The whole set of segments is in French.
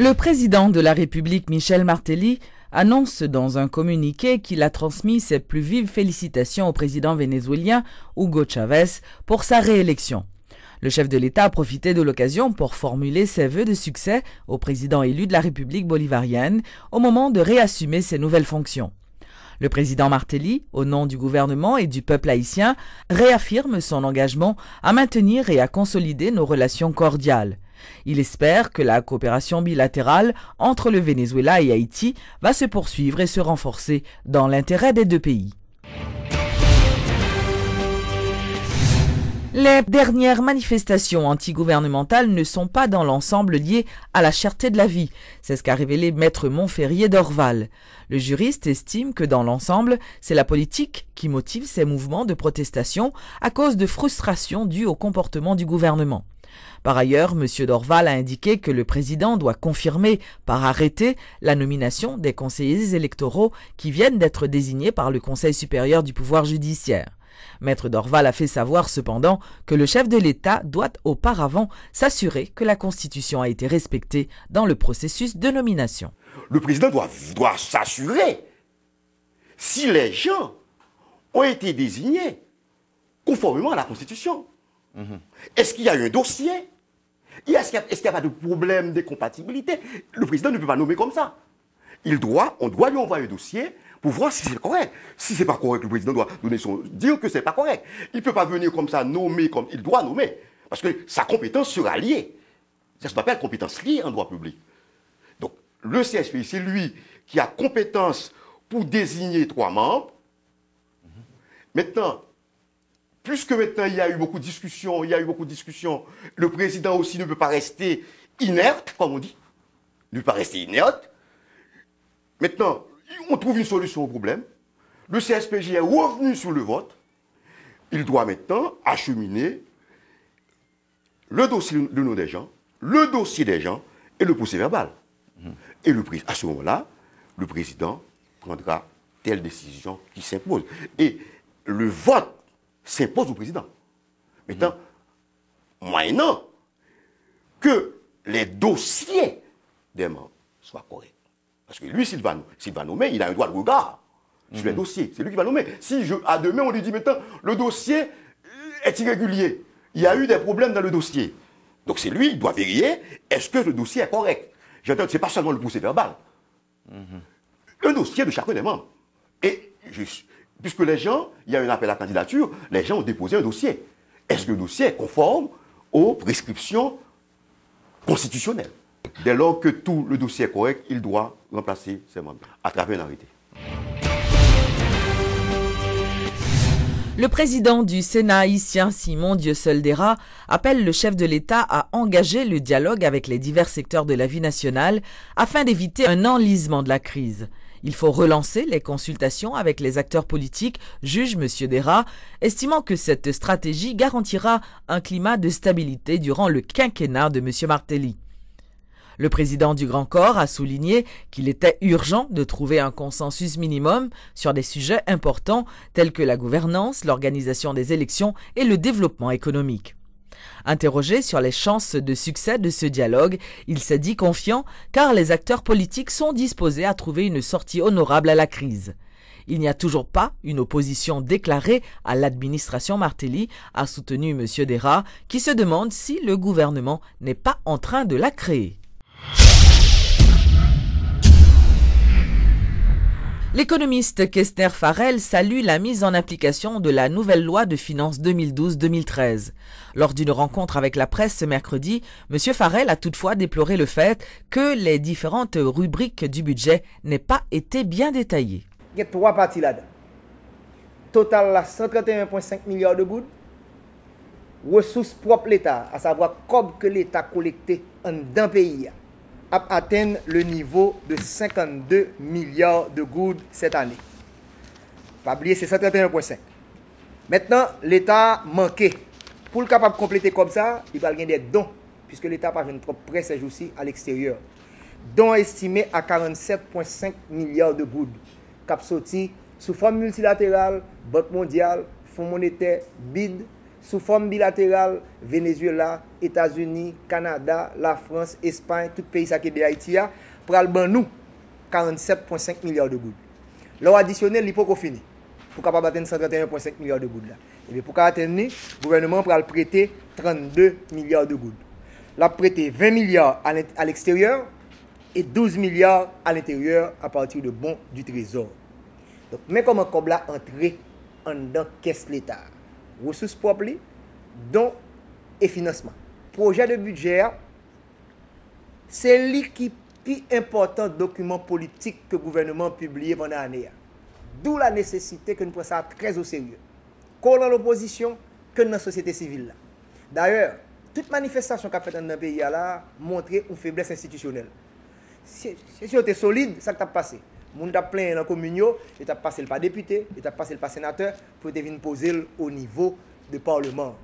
Le président de la République, Michel Martelly, annonce dans un communiqué qu'il a transmis ses plus vives félicitations au président vénézuélien Hugo Chávez pour sa réélection. Le chef de l'État a profité de l'occasion pour formuler ses vœux de succès au président élu de la République bolivarienne au moment de réassumer ses nouvelles fonctions. Le président Martelly, au nom du gouvernement et du peuple haïtien, réaffirme son engagement à maintenir et à consolider nos relations cordiales. Il espère que la coopération bilatérale entre le Venezuela et Haïti va se poursuivre et se renforcer dans l'intérêt des deux pays. Les dernières manifestations antigouvernementales ne sont pas dans l'ensemble liées à la cherté de la vie. C'est ce qu'a révélé Maître Montferrier d'Orval. Le juriste estime que dans l'ensemble, c'est la politique qui motive ces mouvements de protestation à cause de frustrations dues au comportement du gouvernement. Par ailleurs, M. Dorval a indiqué que le président doit confirmer par arrêté la nomination des conseillers électoraux qui viennent d'être désignés par le Conseil supérieur du pouvoir judiciaire. Maître Dorval a fait savoir cependant que le chef de l'État doit auparavant s'assurer que la Constitution a été respectée dans le processus de nomination. Le président doit s'assurer si les gens ont été désignés conformément à la Constitution. Est-ce qu'il y a un dossier? Est-ce qu'il n'y a pas de problème de compatibilité? Le président ne peut pas nommer comme ça. On doit lui envoyer un dossier pour voir si c'est correct. Si ce n'est pas correct, le président doit dire que ce n'est pas correct. Il ne peut pas venir comme ça, nommer comme il doit nommer. Parce que sa compétence sera liée. Ça s'appelle compétence liée en droit public. Donc, le CSPI, c'est lui qui a compétence pour désigner 3 membres. Maintenant, puisque maintenant il y a eu beaucoup de discussions, le président aussi ne peut pas rester inerte, comme on dit. Il ne peut pas rester inerte. Maintenant, on trouve une solution au problème. Le CSPJ est revenu sur le vote. Il doit maintenant acheminer le dossier de nom des gens, le dossier des gens et le procès verbal. Et à ce moment-là, le président prendra telle décision qui s'impose. Et le vote s'impose au président. Maintenant, moyennant que les dossiers des membres soient corrects. Parce que lui, s'il va nommer, il a un droit de regard sur les dossiers. C'est lui qui va nommer. Si à demain, on lui dit maintenant, le dossier est irrégulier. Il y a eu des problèmes dans le dossier. Donc c'est lui, il doit vérifier, est-ce que le dossier est correct? J'entends que ce n'est pas seulement le procès verbal. Un dossier de chacun des membres. Et puisque les gens, il y a un appel à candidature, les gens ont déposé un dossier. Est-ce que le dossier est conforme aux prescriptions constitutionnelles? Dès lors que tout le dossier est correct, il doit remplacer ses membres à travers un arrêté. Le président du Sénat haïtien, Simon Diosoldera, appelle le chef de l'État à engager le dialogue avec les divers secteurs de la vie nationale afin d'éviter un enlisement de la crise. Il faut relancer les consultations avec les acteurs politiques, juge M. Dera, estimant que cette stratégie garantira un climat de stabilité durant le quinquennat de M. Martelly. Le président du Grand Corps a souligné qu'il était urgent de trouver un consensus minimum sur des sujets importants tels que la gouvernance, l'organisation des élections et le développement économique. Interrogé sur les chances de succès de ce dialogue, il s'est dit confiant car les acteurs politiques sont disposés à trouver une sortie honorable à la crise. Il n'y a toujours pas une opposition déclarée à l'administration Martelly, a soutenu M. Dera, qui se demande si le gouvernement n'est pas en train de la créer. L'économiste Kestner Farrell salue la mise en application de la nouvelle loi de finances 2012-2013. Lors d'une rencontre avec la presse ce mercredi, M. Farrell a toutefois déploré le fait que les différentes rubriques du budget n'aient pas été bien détaillées. Il y a 3 parties là-dedans. Total, là, 131,5 milliards de gouttes. Ressources propres l'État, à savoir comme que l'État collecté dans le pays, a atteint le niveau de 52 milliards de gouttes cette année. Pas oublier, c'est 131,5. Maintenant, l'État manquait. Pour le capable de compléter comme ça, il va gagner des dons, puisque l'État n'a pas trop près ces jours-ci à l'extérieur. Dons estimés à 47,5 milliards de gouttes, cap sorti sous forme multilatérale, Banque mondiale, Fonds monétaire, BID, sous forme bilatérale, Venezuela, États-Unis, Canada, la France, Espagne, tout pays qui est de Haïti, pour aller nous 47,5 milliards de gouttes. L'eau additionnel, il faut qu'on finisse. Pour capable atteindre 131,5 milliards de gouttes là. Et bien pour atteindre, le gouvernement pourra prêter 32 milliards de gouttes. L'a prêté 20 milliards à l'extérieur et 12 milliards à l'intérieur à partir de bons du trésor. Donc, mais comment comme là entrer en dans caisse l'État? Ressources propres, dons et financement. Projet de budget, c'est lui qui est important document politique que le gouvernement publié pendant l'année. D'où la nécessité que nous prenons ça très au sérieux. Qu'on dans l'opposition, que dans la société civile. D'ailleurs, toute manifestation qu'a faite dans le pays là montre une faiblesse institutionnelle. Si tu es solide, ça t'a passé. Moun t'a plein dans la commune, et t'a passé le pas député, et t'a passé le pas sénateur pour te venir poser au niveau du Parlement.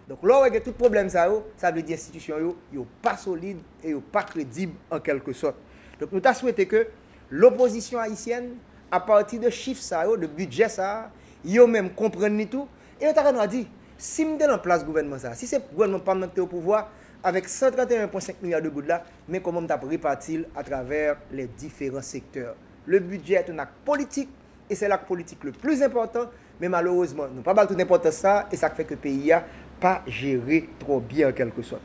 Donc là, il y a tout problème ça veut dire institution yo pas solide et yo pas crédible en quelque sorte. Donc nous t'a souhaité que l'opposition haïtienne à partir de chiffres ça de budget ça, yo même comprendre tout et on t'a dit si me donne en place gouvernement ça, si c'est gouvernement pas monter au pouvoir avec 131,5 milliards de gouttes là, mais comment t'a réparti à travers les différents secteurs. Le budget est un acte politique et c'est l'acte politique le plus important, mais malheureusement, nous pas tout n'importe ça et ça fait que le pays a pas géré trop bien en quelque sorte.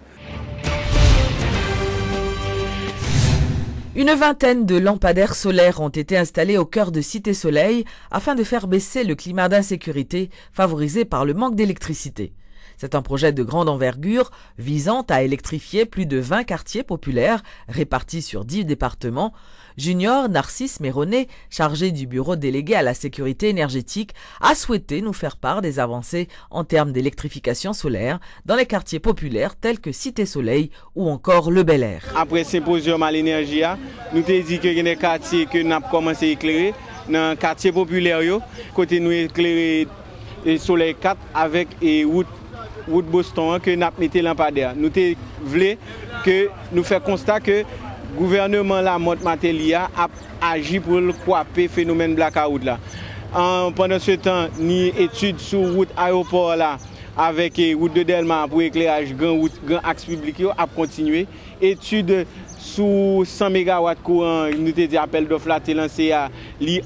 Une vingtaine de lampadaires solaires ont été installés au cœur de Cité Soleil afin de faire baisser le climat d'insécurité favorisé par le manque d'électricité. C'est un projet de grande envergure visant à électrifier plus de 20 quartiers populaires répartis sur 10 départements. Junior Narcisse Méronnet, chargé du bureau délégué à la sécurité énergétique, a souhaité nous faire part des avancées en termes d'électrification solaire dans les quartiers populaires tels que Cité Soleil ou encore le Bel Air. Après le symposium à l'énergie, nous avons dit que les quartiers que nous avons commencé à éclairer, dans les quartiers populaires, côté nous éclairer Soleil 4 avec route Boston que nous avons mis lampadaire. Nous voulons que nous fassions constat que le gouvernement la mode Matelia a agi pour le couper phénomène blackout là. Pendant ce temps, ni études sur route aéroport là avec route de Delma pour éclairage grand axe public a continué. Études sous 100 MW courant, nous avons dit appel d'offres là lancé à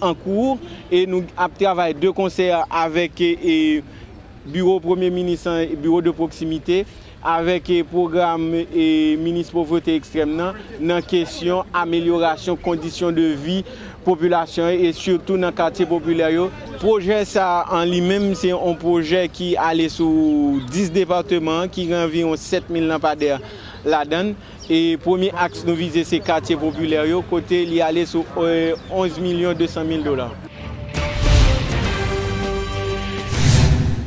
en cours et nous avons travaillé deux conseils avec bureau Premier ministre et bureau de proximité avec le programme et ministre pauvreté extrême dans la question amélioration conditions de vie population et surtout dans le quartier populaire. Le projet ça en lui-même c'est un projet qui allait sur 10 départements qui rend environ 7000 lampadaires là-dedans et premier axe nous viser ces quartiers populaires côté il allait sur 11 200 000 $.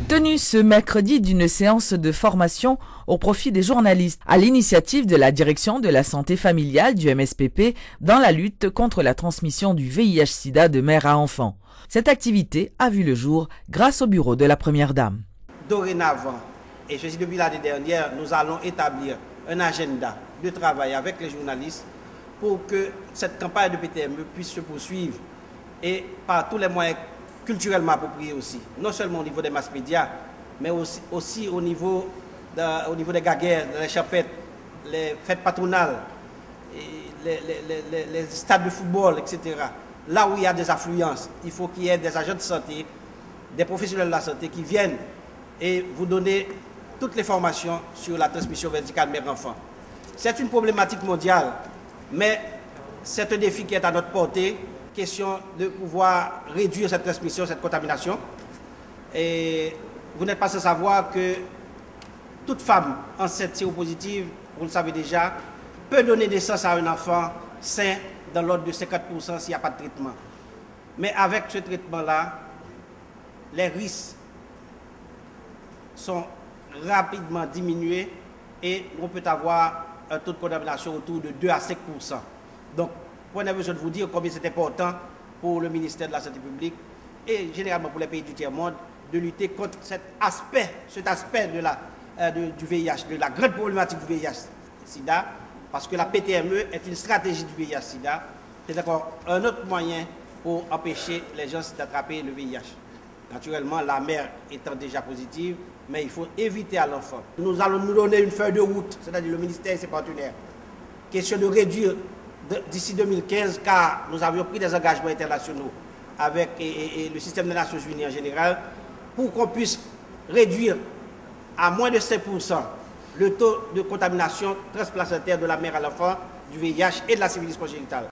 Tenu ce mercredi d'une séance de formation au profit des journalistes à l'initiative de la direction de la santé familiale du MSPP dans la lutte contre la transmission du VIH/SIDA de mère à enfant. Cette activité a vu le jour grâce au bureau de la Première Dame. Dorénavant, et je dis depuis l'année dernière, nous allons établir un agenda de travail avec les journalistes pour que cette campagne de PTME puisse se poursuivre et par tous les moyens culturellement approprié aussi, non seulement au niveau des mass médias, mais aussi au niveau des gaguerres, des chapettes, les fêtes patronales, les stades de football, etc. Là où il y a des affluences, il faut qu'il y ait des agents de santé, des professionnels de la santé qui viennent et vous donner toutes les formations sur la transmission verticale mère-enfant. C'est une problématique mondiale, mais c'est un défi qui est à notre portée. Question de pouvoir réduire cette transmission, cette contamination. Et vous n'êtes pas sans savoir que toute femme enceinte séropositive, vous le savez déjà, peut donner naissance à un enfant sain dans l'ordre de 50% s'il n'y a pas de traitement. Mais avec ce traitement-là, les risques sont rapidement diminués et on peut avoir un taux de contamination autour de 2 à 5%. Donc, on a besoin de vous dire combien c'est important pour le ministère de la Santé publique et généralement pour les pays du tiers-monde de lutter contre cet aspect du VIH, de la grande problématique du VIH-Sida, parce que la PTME est une stratégie du VIH-Sida. C'est d'accord un autre moyen pour empêcher les gens d'attraper le VIH. Naturellement, la mère étant déjà positive, mais il faut éviter à l'enfant. Nous allons nous donner une feuille de route, c'est-à-dire le ministère et ses partenaires. Question de réduire d'ici 2015, car nous avions pris des engagements internationaux avec le système des Nations Unies en général, pour qu'on puisse réduire à moins de 5% le taux de contamination transplacentaire de la mère à l'enfant, du VIH et de la syphilis congénitale.